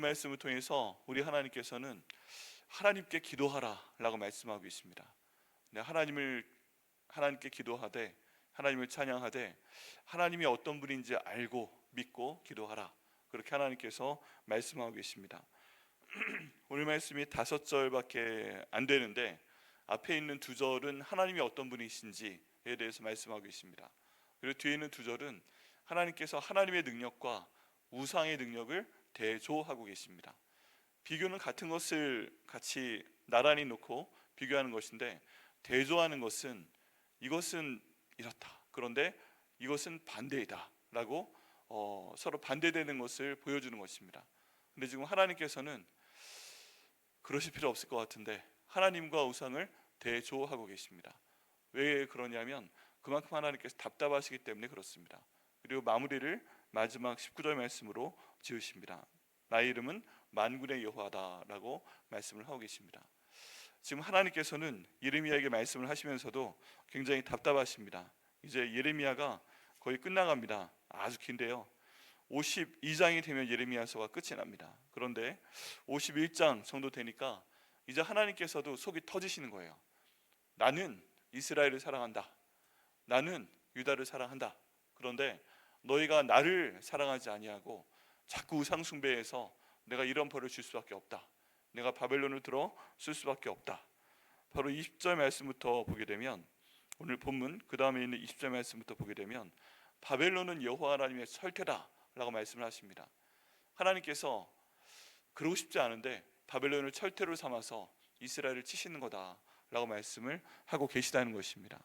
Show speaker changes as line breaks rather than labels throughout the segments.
말씀을 통해서 우리 하나님께서는 하나님께 기도하라라고 말씀하고 있습니다. 네, 하나님께 기도하되, 하나님을 찬양하되, 하나님이 어떤 분인지 알고 믿고 기도하라, 그렇게 하나님께서 말씀하고 계십니다. 오늘 말씀이 5절밖에 안 되는데 앞에 있는 2절은 하나님이 어떤 분이신지에 대해서 말씀하고 계십니다. 그리고 뒤에 있는 2절은 하나님께서 하나님의 능력과 우상의 능력을 대조하고 계십니다. 비교는 같은 것을 같이 나란히 놓고 비교하는 것인데, 대조하는 것은 이것은 이렇다, 그런데 이것은 반대이다 라고 서로 반대되는 것을 보여주는 것입니다. 근데 지금 하나님께서는 그러실 필요 없을 것 같은데 하나님과 우상을 대조하고 계십니다. 왜 그러냐면 그만큼 하나님께서 답답하시기 때문에 그렇습니다. 그리고 마무리를 마지막 19절 말씀으로 지으십니다. 나의 이름은 만군의 여호와다라고 말씀을 하고 계십니다. 지금 하나님께서는 예레미야에게 말씀을 하시면서도 굉장히 답답하십니다. 이제 예레미야가 거의 끝나갑니다. 아주 긴데요, 52장이 되면 예레미야서가 끝이 납니다. 그런데 51장 정도 되니까 이제 하나님께서도 속이 터지시는 거예요. 나는 이스라엘을 사랑한다, 나는 유다를 사랑한다. 그런데 너희가 나를 사랑하지 아니하고 자꾸 우상 숭배해서 내가 이런 벌을 줄 수밖에 없다, 내가 바벨론을 들어 쓸 수밖에 없다. 바로 20절 말씀부터 보게 되면, 오늘 본문 그 다음에 있는 20절 말씀부터 보게 되면 바벨론은 여호와 하나님의 설태다 라고 말씀을 하십니다. 하나님께서 그러고 싶지 않은데 바벨론을 철퇴로 삼아서 이스라엘을 치시는 거다 라고 말씀을 하고 계시다는 것입니다.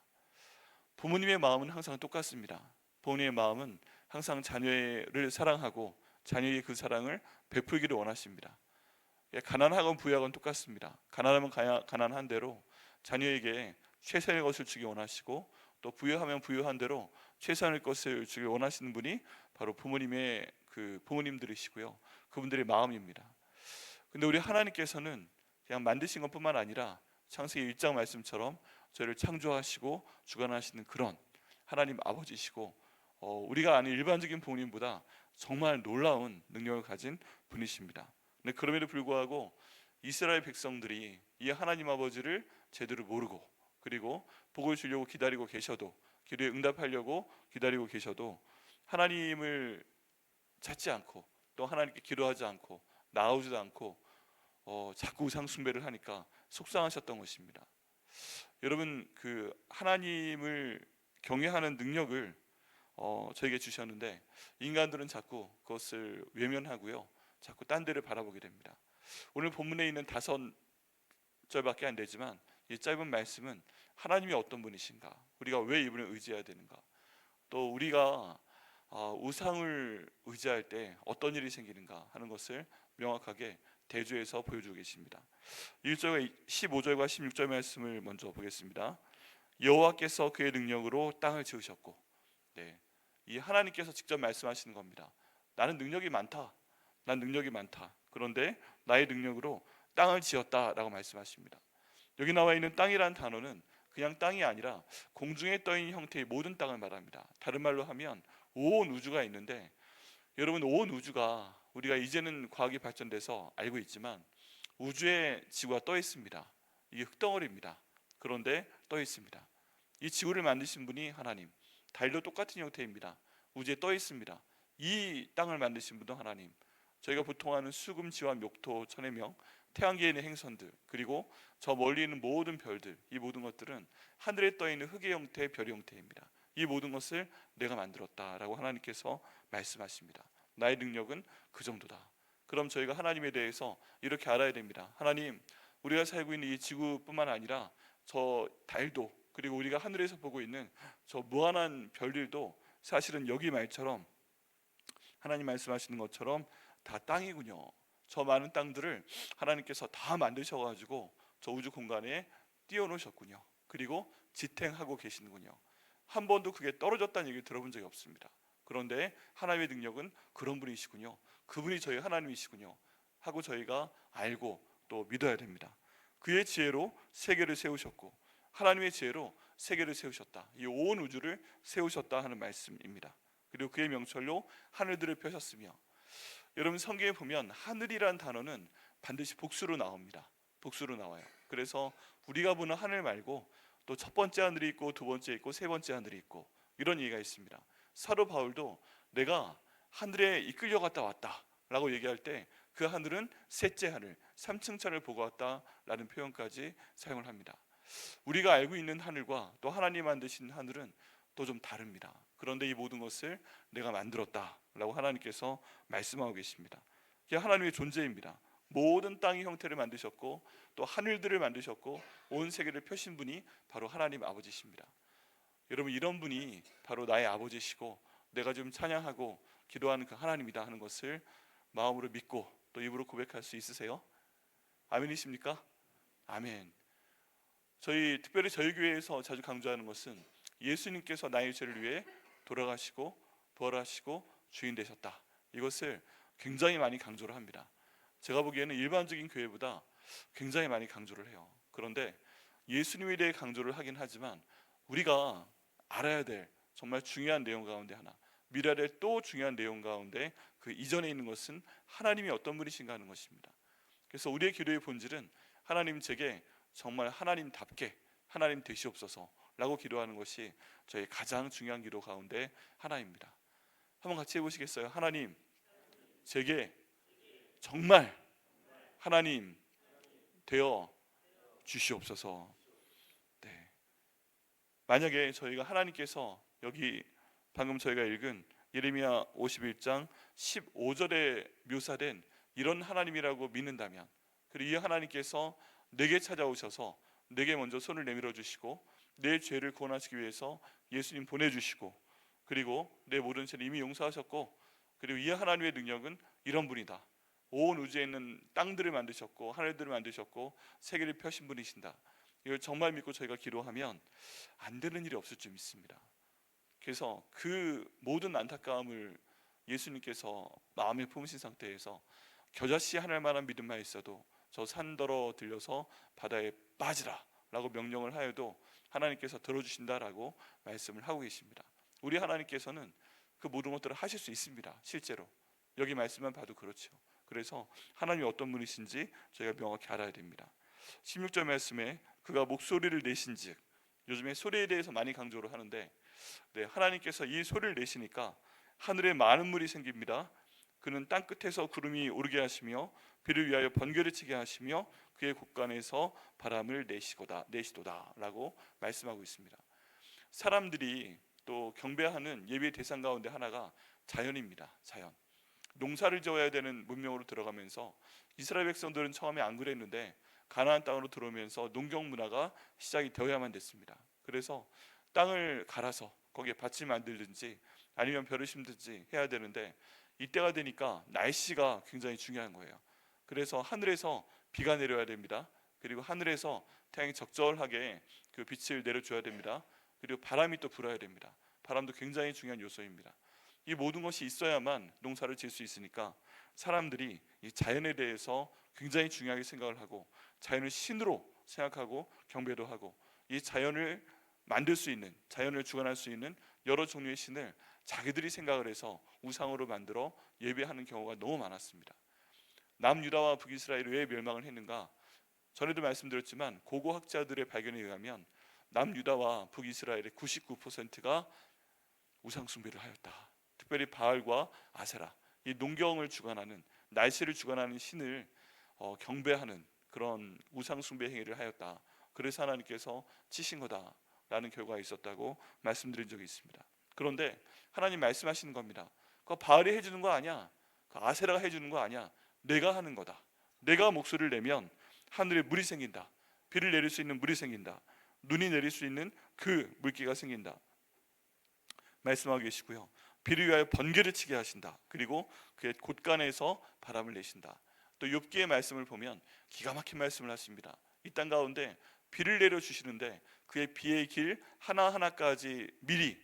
부모님의 마음은 항상 똑같습니다. 부모님의 마음은 항상 자녀를 사랑하고 자녀의 그 사랑을 베풀기를 원하십니다. 가난하건 부유하건 똑같습니다. 가난하면 가난한 대로 자녀에게 최선의 것을 주기 원하시고, 또 부유하면 부유한 대로 최선의 것을 주기 원하시는 분이 바로 부모님들이시고요, 그분들의 마음입니다. 근데 우리 하나님께서는 그냥 만드신 것뿐만 아니라 창세기 1장 말씀처럼 저희를 창조하시고 주관하시는 그런 하나님 아버지시고, 우리가 아는 일반적인 부모님보다 정말 놀라운 능력을 가진 분이십니다. 근데 그럼에도 불구하고 이스라엘 백성들이 이 하나님 아버지를 제대로 모르고, 그리고 복을 주려고 기다리고 계셔도, 기도에 응답하려고 기다리고 계셔도 하나님을 찾지 않고, 또 하나님께 기도하지 않고 나오지도 않고 자꾸 우상 숭배를 하니까 속상하셨던 것입니다. 여러분, 그 하나님을 경외하는 능력을 저에게 주셨는데 인간들은 자꾸 그것을 외면하고요, 자꾸 딴 데를 바라보게 됩니다. 오늘 본문에 있는 5절밖에 안 되지만 이 짧은 말씀은 하나님이 어떤 분이신가, 우리가 왜 이분을 의지해야 되는가, 또 우리가 우상을 의지할 때 어떤 일이 생기는가 하는 것을 명확하게 대조해서 보여주고 계십니다. 15절과 16절 말씀을 먼저 보겠습니다. 여호와께서 그의 능력으로 땅을 지으셨고, 이 하나님께서 직접 말씀하시는 겁니다. 나는 능력이 많다, 난 능력이 많다, 그런데 나의 능력으로 땅을 지었다라고 말씀하십니다. 여기 나와 있는 땅이라는 단어는 그냥 땅이 아니라 공중에 떠 있는 형태의 모든 땅을 말합니다. 다른 말로 하면 온 우주가 있는데, 여러분, 온 우주가 우리가 이제는 과학이 발전돼서 알고 있지만 우주에 지구가 떠 있습니다. 이게 흙덩어리입니다. 그런데 떠 있습니다. 이 지구를 만드신 분이 하나님, 달도 똑같은 형태입니다. 우주에 떠 있습니다. 이 땅을 만드신 분도 하나님. 저희가 보통 아는 수금지와 묘토, 천해명, 태양계에 있는 행성들, 그리고 저 멀리 있는 모든 별들, 이 모든 것들은 하늘에 떠 있는 흙의 형태, 별의 형태입니다. 이 모든 것을 내가 만들었다라고 하나님께서 말씀하십니다. 나의 능력은 그 정도다. 그럼 저희가 하나님에 대해서 이렇게 알아야 됩니다. 하나님, 우리가 살고 있는 이 지구뿐만 아니라 저 달도, 그리고 우리가 하늘에서 보고 있는 저 무한한 별들도 사실은 여기 말처럼, 하나님 말씀하시는 것처럼 다 땅이군요. 저 많은 땅들을 하나님께서 다 만드셔가지고 저 우주 공간에 띄워놓으셨군요. 그리고 지탱하고 계시는군요. 한 번도 그게 떨어졌다는 얘기를 들어본 적이 없습니다. 그런데 하나님의 능력은 그런 분이시군요, 그분이 저희 하나님이시군요 하고 저희가 알고 또 믿어야 됩니다. 그의 지혜로 세계를 세우셨고, 하나님의 지혜로 세계를 세우셨다, 이 온 우주를 세우셨다 하는 말씀입니다. 그리고 그의 명철로 하늘들을 펴셨으며, 여러분 성경에 보면 하늘이란 단어는 반드시 복수로 나옵니다. 복수로 나와요. 그래서 우리가 보는 하늘 말고 또 첫 번째 하늘이 있고 두 번째 있고 세 번째 하늘이 있고 이런 얘기가 있습니다. 사도 바울도 내가 하늘에 이끌려갔다 왔다 라고 얘기할 때 그 하늘은 셋째 하늘, 3층 천을 보고 왔다라는 표현까지 사용을 합니다. 우리가 알고 있는 하늘과 또 하나님 만드신 하늘은 또 좀 다릅니다. 그런데 이 모든 것을 내가 만들었다라고 하나님께서 말씀하고 계십니다. 이게 하나님의 존재입니다. 모든 땅의 형태를 만드셨고 또 하늘들을 만드셨고 온 세계를 펴신 분이 바로 하나님 아버지십니다. 여러분 이런 분이 바로 나의 아버지시고 내가 지금 찬양하고 기도하는 그 하나님이다 하는 것을 마음으로 믿고 또 입으로 고백할 수 있으세요? 아멘이십니까? 아멘. 특별히 저희 교회에서 자주 강조하는 것은 예수님께서 나의 죄를 위해 돌아가시고 부활하시고 주인 되셨다. 이것을 굉장히 많이 강조를 합니다. 제가 보기에는 일반적인 교회보다 굉장히 많이 강조를 해요. 그런데 예수님에 대해 강조를 하긴 하지만 우리가 알아야 될 정말 중요한 내용 가운데 하나, 믿어야 될 또 중요한 내용 가운데 그 이전에 있는 것은 하나님이 어떤 분이신가 하는 것입니다. 그래서 우리의 기도의 본질은 하나님 제게 정말 하나님답게 하나님 되시옵소서라고 기도하는 것이 저희 가장 중요한 기도 가운데 하나입니다. 한번 같이 해보시겠어요? 하나님 제게 정말 하나님 되어 주시옵소서. 네. 만약에 저희가 하나님께서 여기 방금 저희가 읽은 예레미야 51장 15절에 묘사된 이런 하나님이라고 믿는다면, 그리고 이 하나님께서 내게 찾아오셔서 내게 먼저 손을 내밀어 주시고 내 죄를 구원하시기 위해서 예수님 보내주시고 그리고 내 모든 죄를 이미 용서하셨고, 그리고 이 하나님의 능력은 이런 분이다. 온 우주에 있는 땅들을 만드셨고 하늘들을 만드셨고 세계를 펴신 분이신다. 이걸 정말 믿고 저희가 기도하면 안 되는 일이 없을 줄 믿습니다. 그래서 그 모든 안타까움을 예수님께서 마음에 품으신 상태에서 겨자씨 하늘만한 믿음만 있어도 저 산더러 들려서 바다에 빠지라 라고 명령을 하여도 하나님께서 들어주신다라고 말씀을 하고 계십니다. 우리 하나님께서는 그 모든 것들을 하실 수 있습니다. 실제로 여기 말씀만 봐도 그렇죠. 그래서 하나님이 어떤 분이신지 저희가 명확히 알아야 됩니다. 16절 말씀에 그가 목소리를 내신즉, 요즘에 소리에 대해서 많이 강조를 하는데 하나님께서 이 소리를 내시니까 하늘에 많은 물이 생깁니다. 그는 땅끝에서 구름이 오르게 하시며 비를 위하여 번개를 치게 하시며 그의 곳간에서 바람을 내시도다 라고 말씀하고 있습니다. 사람들이 또 경배하는 예배 대상 가운데 하나가 자연입니다. 자연. 농사를 지어야 되는 문명으로 들어가면서 이스라엘 백성들은 처음에 안 그랬는데 가나안 땅으로 들어오면서 농경 문화가 시작이 되어야만 됐습니다. 그래서 땅을 갈아서 거기에 밭을 만들든지 아니면 벼를 심든지 해야 되는데 이때가 되니까 날씨가 굉장히 중요한 거예요. 그래서 하늘에서 비가 내려야 됩니다. 그리고 하늘에서 태양이 적절하게 그 빛을 내려줘야 됩니다. 그리고 바람이 또 불어야 됩니다. 바람도 굉장히 중요한 요소입니다. 이 모든 것이 있어야만 농사를 지을 수 있으니까 사람들이 이 자연에 대해서 굉장히 중요하게 생각을 하고 자연을 신으로 생각하고 경배도 하고 이 자연을 만들 수 있는, 자연을 주관할 수 있는 여러 종류의 신을 자기들이 생각을 해서 우상으로 만들어 예배하는 경우가 너무 많았습니다. 남유다와 북이스라엘이 왜 멸망을 했는가? 전에도 말씀드렸지만 고고학자들의 발견에 의하면 남유다와 북이스라엘의 99%가 우상 숭배를 하였다. 특별히 바알과 아세라, 이 농경을 주관하는, 날씨를 주관하는 신을 경배하는 그런 우상 숭배 행위를 하였다. 그래서 하나님께서 치신 거다라는 결과가 있었다고 말씀드린 적이 있습니다. 그런데 하나님 말씀하시는 겁니다. 그거 바알이 해주는 거 아니야. 그 아세라가 해주는 거 아니야. 내가 하는 거다. 내가 목소리를 내면 하늘에 물이 생긴다. 비를 내릴 수 있는 물이 생긴다. 눈이 내릴 수 있는 그 물기가 생긴다 말씀하고 계시고요. 비를 위하여 번개를 치게 하신다. 그리고 그의 곳간에서 바람을 내신다. 또 욥기의 말씀을 보면 기가 막힌 말씀을 하십니다. 이 땅 가운데 비를 내려 주시는데 그의 비의 길 하나하나까지 미리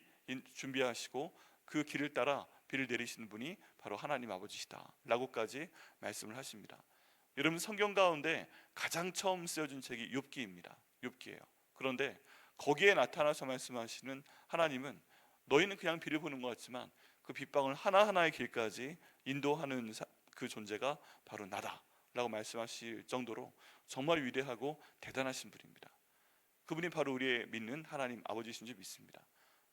준비하시고 그 길을 따라 비를 내리시는 분이 바로 하나님 아버지시다 라고까지 말씀을 하십니다. 여러분 성경 가운데 가장 처음 쓰여진 책이 욥기입니다. 욥기예요. 그런데 거기에 나타나서 말씀하시는 하나님은 너희는 그냥 비를 보는 것 같지만 그 빗방울 하나하나의 길까지 인도하는 그 존재가 바로 나다라고 말씀하실 정도로 정말 위대하고 대단하신 분입니다. 그분이 바로 우리의 믿는 하나님 아버지신 줄 믿습니다.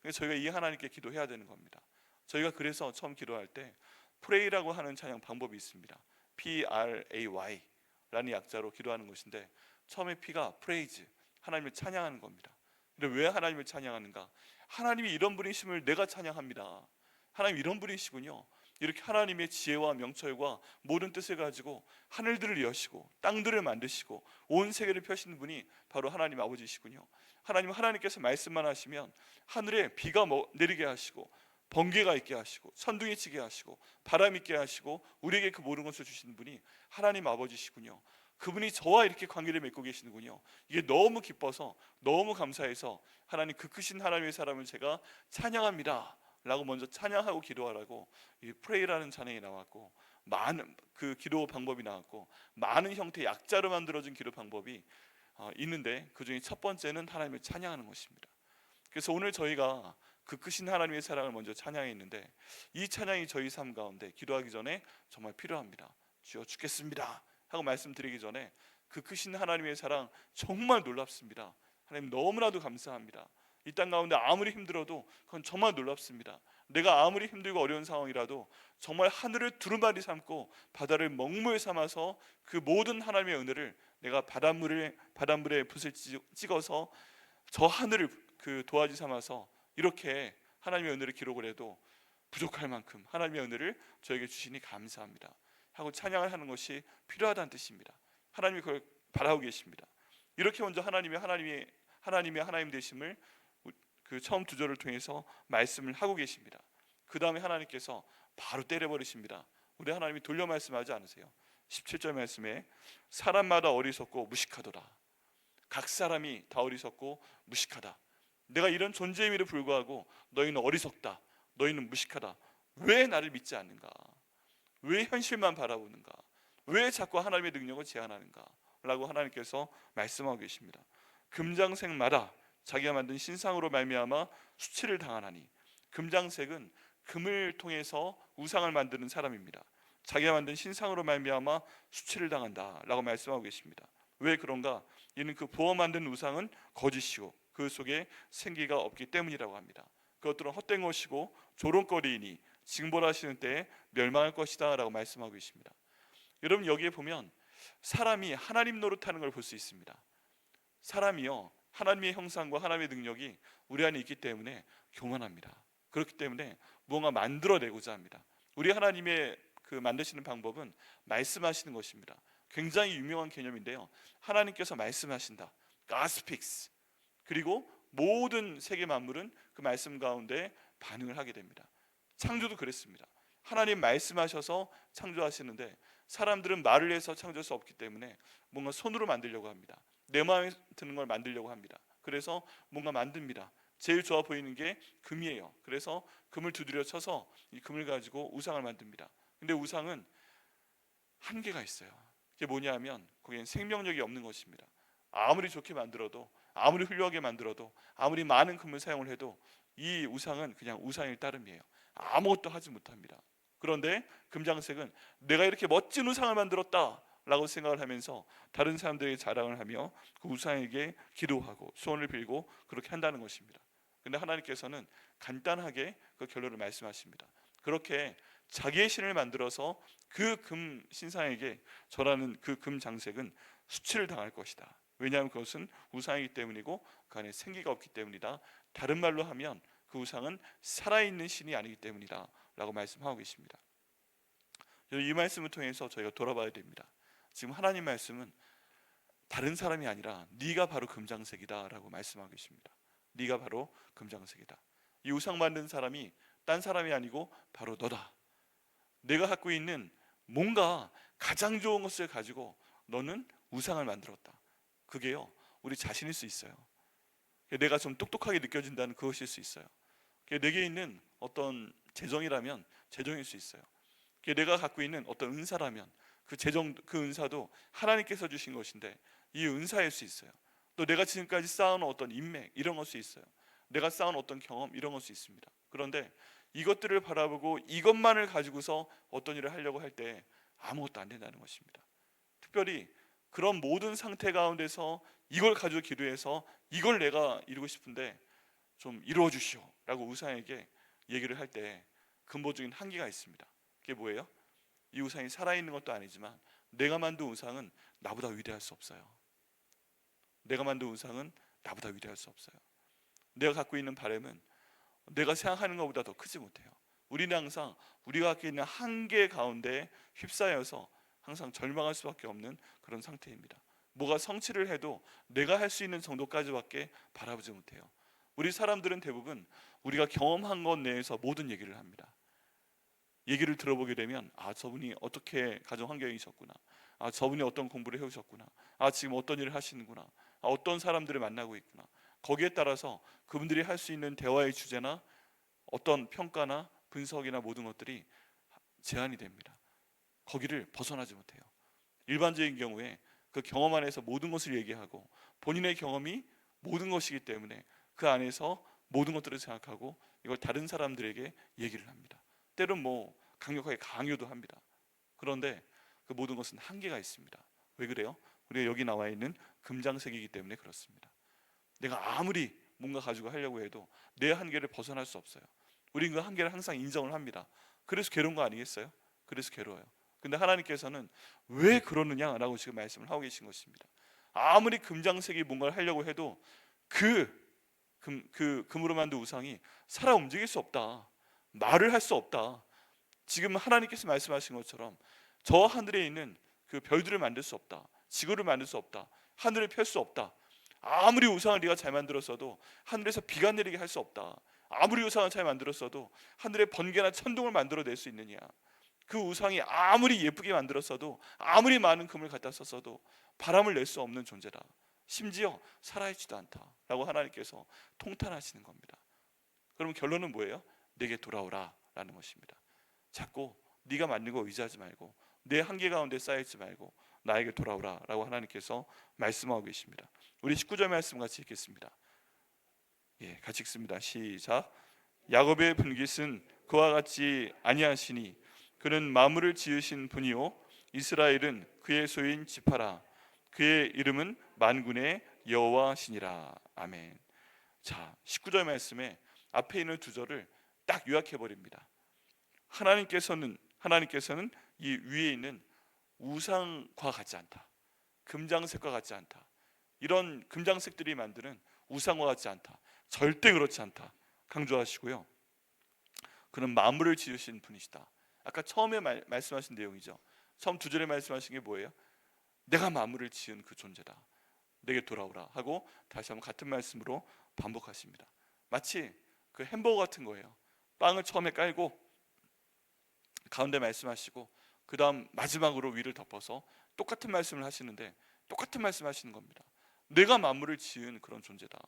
그래서 저희가 이 하나님께 기도해야 되는 겁니다. 저희가 그래서 처음 기도할 때 프레이라고 하는 찬양 방법이 있습니다. P-R-A-Y 라는 약자로 기도하는 것인데, 처음에 P가 praise, 하나님을 찬양하는 겁니다. 근데 왜 하나님을 찬양하는가? 하나님이 이런 분이심을 내가 찬양합니다. 하나님 이런 분이시군요. 이렇게 하나님의 지혜와 명철과 모든 뜻을 가지고 하늘들을 여시고 땅들을 만드시고 온 세계를 펴시는 분이 바로 하나님 아버지시군요. 하나님께서 말씀만 하시면 하늘에 비가 내리게 하시고 번개가 있게 하시고 천둥이 치게 하시고 바람 있게 하시고 우리에게 그 모든 것을 주시는 분이 하나님 아버지시군요. 그분이 저와 이렇게 관계를 맺고 계시는군요. 이게 너무 기뻐서, 너무 감사해서 하나님, 그 크신 하나님의 사람을 제가 찬양합니다 라고 먼저 찬양하고 기도하라고 이 프레이라는 찬양이 나왔고, 많은 그 기도 방법이 나왔고, 많은 형태의 약자로 만들어진 기도 방법이 있는데, 그 중에 첫 번째는 하나님을 찬양하는 것입니다. 그래서 오늘 저희가 그 크신 하나님의 사랑을 먼저 찬양했는데, 이 찬양이 저희 삶 가운데 기도하기 전에 정말 필요합니다. 주여 죽겠습니다 하고 말씀드리기 전에 그 크신 하나님의 사랑 정말 놀랍습니다. 하나님 너무나도 감사합니다. 이 땅 가운데 아무리 힘들어도 그건 정말 놀랍습니다. 내가 아무리 힘들고 어려운 상황이라도 정말 하늘을 두루마리 삼고 바다를 먹물 삼아서 그 모든 하나님의 은혜를 내가 바닷물에 붓을 찍어서 저 하늘을 그 도화지 삼아서 이렇게 하나님의 은혜를 기록을 해도 부족할 만큼 하나님의 은혜를 저에게 주시니 감사합니다 하고 찬양을 하는 것이 필요하다는 뜻입니다. 하나님이 그걸 바라고 계십니다. 이렇게 먼저 하나님의 하나님 되심을 그 처음 두 절을 통해서 말씀을 하고 계십니다. 그 다음에 하나님께서 바로 때려버리십니다. 우리 하나님이 돌려 말씀하지 않으세요? 17절 말씀에 사람마다 어리석고 무식하더라. 각 사람이 다 어리석고 무식하다. 내가 이런 존재임에도 불구하고 너희는 어리석다, 너희는 무식하다. 왜 나를 믿지 않는가? 왜 현실만 바라보는가? 왜 자꾸 하나님의 능력을 제한하는가? 라고 하나님께서 말씀하고 계십니다. 금장색마다 자기가 만든 신상으로 말미암아 수치를 당하나니, 금장색은 금을 통해서 우상을 만드는 사람입니다. 자기가 만든 신상으로 말미암아 수치를 당한다 라고 말씀하고 계십니다. 왜 그런가? 이는 그 부어 만든 우상은 거짓이고 그 속에 생기가 없기 때문이라고 합니다. 그것들은 헛된 것이고 조롱거리이니 징벌하시는 때에 멸망할 것이다 라고 말씀하고 계십니다. 여러분, 여기에 보면 사람이 하나님 노릇하는 걸 볼 수 있습니다. 사람이요, 하나님의 형상과 하나님의 능력이 우리 안에 있기 때문에 교만합니다. 그렇기 때문에 무언가 만들어내고자 합니다. 우리 하나님의 그 만드시는 방법은 말씀하시는 것입니다. 굉장히 유명한 개념인데요, 하나님께서 말씀하신다, God speaks. 그리고 모든 세계 만물은 그 말씀 가운데 반응을 하게 됩니다. 창조도 그랬습니다. 하나님 말씀하셔서 창조하시는데 사람들은 말을 해서 창조할 수 없기 때문에 뭔가 손으로 만들려고 합니다. 내 마음에 드는 걸 만들려고 합니다. 그래서 뭔가 만듭니다. 제일 좋아 보이는 게 금이에요. 그래서 금을 두드려 쳐서 이 금을 가지고 우상을 만듭니다. 근데 우상은 한계가 있어요. 그게 뭐냐면 거기엔 생명력이 없는 것입니다. 아무리 좋게 만들어도, 아무리 훌륭하게 만들어도, 아무리 많은 금을 사용을 해도 이 우상은 그냥 우상일 따름이에요. 아무것도 하지 못합니다. 그런데 금장색은 내가 이렇게 멋진 우상을 만들었다 라고 생각을 하면서 다른 사람들에게 자랑을 하며 그 우상에게 기도하고 소원을 빌고 그렇게 한다는 것입니다. 근데 하나님께서는 간단하게 그 결론을 말씀하십니다. 그렇게 자기의 신을 만들어서 그 금 신상에게 절하는 그 금장색은 수치를 당할 것이다. 왜냐하면 그것은 우상이기 때문이고 그 안에 생기가 없기 때문이다. 다른 말로 하면 그 우상은 살아있는 신이 아니기 때문이다 라고 말씀하고 계십니다. 이 말씀을 통해서 저희가 돌아봐야 됩니다. 지금 하나님 말씀은 다른 사람이 아니라 네가 바로 금장색이다 라고 말씀하고 계십니다. 네가 바로 금장색이다. 이 우상 만든 사람이 딴 사람이 아니고 바로 너다. 내가 갖고 있는 뭔가 가장 좋은 것을 가지고 너는 우상을 만들었다. 그게요, 우리 자신일 수 있어요. 내가 좀 똑똑하게 느껴진다는 그것일 수 있어요. 내게 있는 어떤 재정이라면 재정일 수 있어요. 내가 갖고 있는 어떤 은사라면 그 은사도 하나님께서 주신 것인데 이 은사일 수 있어요. 또 내가 지금까지 쌓아놓은 어떤 인맥, 이런 것이 있어요. 내가 쌓은 어떤 경험, 이런 것이 있습니다. 그런데 이것들을 바라보고 이것만을 가지고서 어떤 일을 하려고 할 때 아무것도 안 된다는 것입니다. 특별히 그런 모든 상태 가운데서 이걸 가지고 기도해서 이걸 내가 이루고 싶은데 좀 이루어 주시오 라고 우상에게 얘기를 할 때 근본적인 한계가 있습니다. 그게 뭐예요? 이 우상이 살아있는 것도 아니지만 내가 만든 우상은 나보다 위대할 수 없어요. 내가 만든 우상은 나보다 위대할 수 없어요. 내가 갖고 있는 바람은 내가 생각하는 것보다 더 크지 못해요. 우리는 항상 우리가 갖고 있는 한계 가운데 휩싸여서 항상 절망할 수밖에 없는 그런 상태입니다. 뭐가 성취를 해도 내가 할 수 있는 정도까지밖에 바라보지 못해요. 우리 사람들은 대부분 우리가 경험한 것 내에서 모든 얘기를 합니다. 얘기를 들어보게 되면 저분이 어떻게 가정 환경이셨구나, 저분이 어떤 공부를 해오셨구나, 지금 어떤 일을 하시는구나, 어떤 사람들을 만나고 있구나. 거기에 따라서 그분들이 할 수 있는 대화의 주제나 어떤 평가나 분석이나 모든 것들이 제한이 됩니다. 거기를 벗어나지 못해요. 일반적인 경우에 그 경험 안에서 모든 것을 얘기하고 본인의 경험이 모든 것이기 때문에 그 안에서 모든 것들을 생각하고 이걸 다른 사람들에게 얘기를 합니다. 때론 강력하게 강요도 합니다. 그런데 그 모든 것은 한계가 있습니다. 왜 그래요? 우리가 여기 나와 있는 금장색이기 때문에 그렇습니다. 내가 아무리 뭔가 가지고 하려고 해도 내 한계를 벗어날 수 없어요. 우리는 그 한계를 항상 인정을 합니다. 그래서 괴로운 거 아니겠어요? 그래서 괴로워요. 근데 하나님께서는 왜 그러느냐라고 지금 말씀을 하고 계신 것입니다. 아무리 금장색이 뭔가를 하려고 해도 금으로 만든 우상이 살아 움직일 수 없다, 말을 할 수 없다. 지금 하나님께서 말씀하신 것처럼 저 하늘에 있는 그 별들을 만들 수 없다, 지구를 만들 수 없다, 하늘을 펼 수 없다. 아무리 우상을 네가 잘 만들었어도 하늘에서 비가 내리게 할 수 없다. 아무리 우상을 잘 만들었어도 하늘에 번개나 천둥을 만들어낼 수 있느냐. 그 우상이 아무리 예쁘게 만들었어도 아무리 많은 금을 갖다 썼어도 바람을 낼 수 없는 존재다. 심지어 살아있지도 않다라고 하나님께서 통탄하시는 겁니다. 그러면 결론은 뭐예요? 내게 돌아오라 라는 것입니다. 자꾸 네가 만든 거 의지하지 말고 내 한계 가운데 쌓여있지 말고 나에게 돌아오라 라고 하나님께서 말씀하고 계십니다. 우리 19절 말씀 같이 읽겠습니다. 같이 읽습니다. 시작. 야곱의 분깃은 그와 같이 아니하시니 그는 만물을 지으신 분이요 이스라엘은 그의 소유인 지파라. 그의 이름은 만군의 여호와시니라. 아멘. 자, 19절 말씀에 앞에 있는 두 절을 딱 요약해 버립니다. 하나님께서는 이 위에 있는 우상과 같지 않다, 금장색과 같지 않다, 이런 금장색들이 만드는 우상과 같지 않다, 절대 그렇지 않다 강조하시고요. 그는 만물을 지으신 분이시다. 아까 처음에 말씀하신 내용이죠. 처음 두 절에 말씀하신 게 뭐예요? 내가 만물을 지은 그 존재다, 내게 돌아오라 하고 다시 한번 같은 말씀으로 반복하십니다. 마치 그 햄버거 같은 거예요. 빵을 처음에 깔고 가운데 말씀하시고 그 다음 마지막으로 위를 덮어서 똑같은 말씀을 하시는데 똑같은 말씀 하시는 겁니다. 내가 만물을 지은 그런 존재다.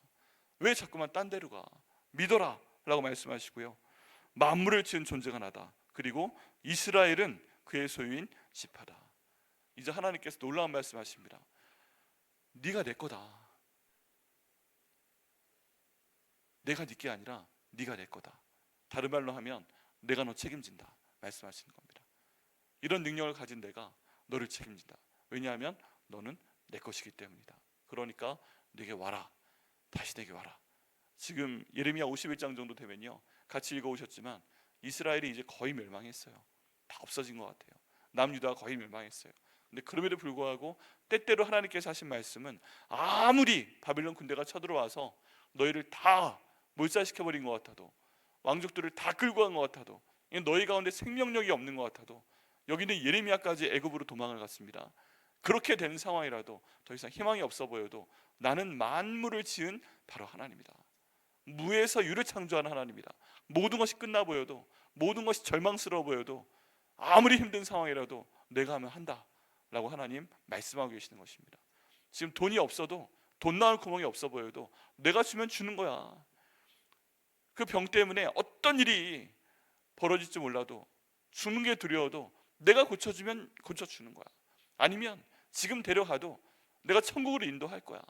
왜 자꾸만 딴 데로 가? 믿어라 라고 말씀하시고요. 만물을 지은 존재가 나다. 그리고 이스라엘은 그의 소유인 지파다. 이제 하나님께서 놀라운 말씀하십니다. 네가 내 거다. 내가 네게 아니라 네가 내 거다. 다른 말로 하면 내가 너 책임진다 말씀하시는 겁니다. 이런 능력을 가진 내가 너를 책임진다. 왜냐하면 너는 내 것이기 때문이다. 그러니까 내게 와라. 다시 내게 와라. 지금 예레미야 51장 정도 되면요, 같이 읽어오셨지만 이스라엘이 이제 거의 멸망했어요. 다 없어진 것 같아요. 남유다가 거의 멸망했어요. 근데 그럼에도 불구하고 때때로 하나님께서 하신 말씀은 아무리 바빌론 군대가 쳐들어와서 너희를 다 몰살시켜버린 것 같아도, 왕족들을 다 끌고 간 것 같아도, 너희 가운데 생명력이 없는 것 같아도, 여기는 예레미야까지 애굽으로 도망을 갔습니다. 그렇게 되는 상황이라도 더 이상 희망이 없어 보여도 나는 만물을 지은 바로 하나님이다. 무에서 유를 창조한 하나님이다. 모든 것이 끝나 보여도, 모든 것이 절망스러워 보여도, 아무리 힘든 상황이라도 내가 하면 한다 라고 하나님 말씀하고 계시는 것입니다. 지금 돈이 없어도, 돈 나올 구멍이 없어 보여도 내가 주면 주는 거야. 그 병 때문에 어떤 일이 벌어질지 몰라도, 주는 게 두려워도 내가 고쳐주면 고쳐주는 거야. 아니면 지금 데려가도 내가 천국으로 인도할 거야.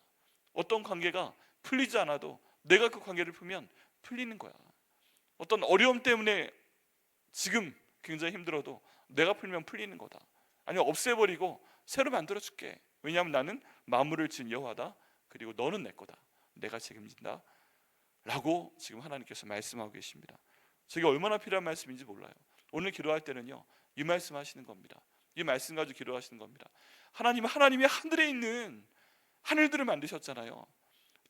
어떤 관계가 풀리지 않아도 내가 그 관계를 풀면 풀리는 거야. 어떤 어려움 때문에 지금 굉장히 힘들어도 내가 풀면 풀리는 거다. 아니면 없애버리고 새로 만들어 줄게. 왜냐하면 나는 만물을 지은 여호와다. 그리고 너는 내 거다. 내가 책임진다 라고 지금 하나님께서 말씀하고 계십니다. 저게 얼마나 필요한 말씀인지 몰라요. 오늘 기도할 때는요, 이 말씀 하시는 겁니다. 이 말씀 가지고 기도하시는 겁니다. 하나님이 하늘에 있는 하늘들을 만드셨잖아요.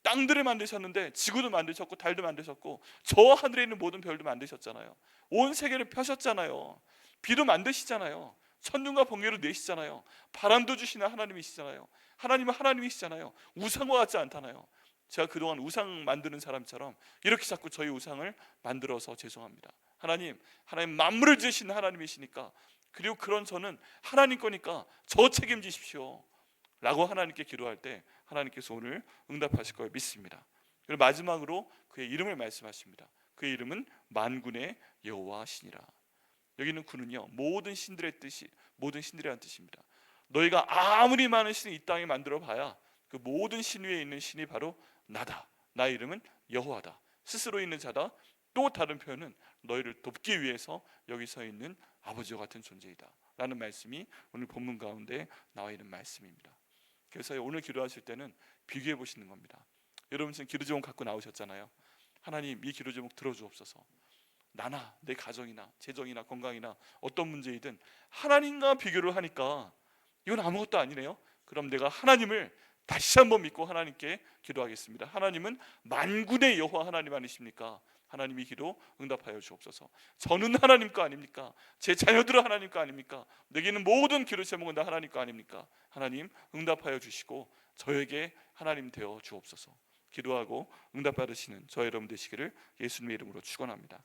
땅들을 만드셨는데 지구도 만드셨고 달도 만드셨고 저 하늘에 있는 모든 별도 만드셨잖아요. 온 세계를 펴셨잖아요. 비도 만드시잖아요. 천둥과 번개로 내시잖아요. 바람도 주시는 하나님이시잖아요. 하나님은 하나님이시잖아요. 우상과 같지 않잖아요. 제가 그동안 우상 만드는 사람처럼 이렇게 자꾸 저희 우상을 만들어서 죄송합니다. 하나님 만물을 지으신 하나님이시니까, 그리고 그런 저는 하나님 거니까 저 책임지십시오 라고 하나님께 기도할 때 하나님께서 오늘 응답하실 걸 믿습니다. 그리고 마지막으로 그의 이름을 말씀하십니다. 그의 이름은 만군의 여호와시니라. 여기는 그는요, 모든 신들의 뜻이, 모든 신들이라는 뜻입니다. 너희가 아무리 많은 신을 이 땅에 만들어 봐야 그 모든 신 위에 있는 신이 바로 나다. 나의 이름은 여호와다. 스스로 있는 자다. 또 다른 표현은 너희를 돕기 위해서 여기 서 있는 아버지와 같은 존재이다 라는 말씀이 오늘 본문 가운데 나와 있는 말씀입니다. 그래서 오늘 기도하실 때는 비교해 보시는 겁니다. 여러분 지금 기도 제목 갖고 나오셨잖아요. 하나님 이 기도 제목 들어주옵소서. 나나 내 가정이나 재정이나 건강이나 어떤 문제이든 하나님과 비교를 하니까 이건 아무것도 아니네요. 그럼 내가 하나님을 다시 한번 믿고 하나님께 기도하겠습니다. 하나님은 만군의 여호와 하나님 아니십니까? 하나님 이 기도 응답하여 주옵소서. 저는 하나님 거 아닙니까? 제 자녀들은 하나님 거 아닙니까? 내게는 모든 기도 제목은 다 하나님 거 아닙니까? 하나님 응답하여 주시고 저에게 하나님 되어 주옵소서. 기도하고 응답 받으시는 저 여러분 되시기를 예수님의 이름으로 축원합니다.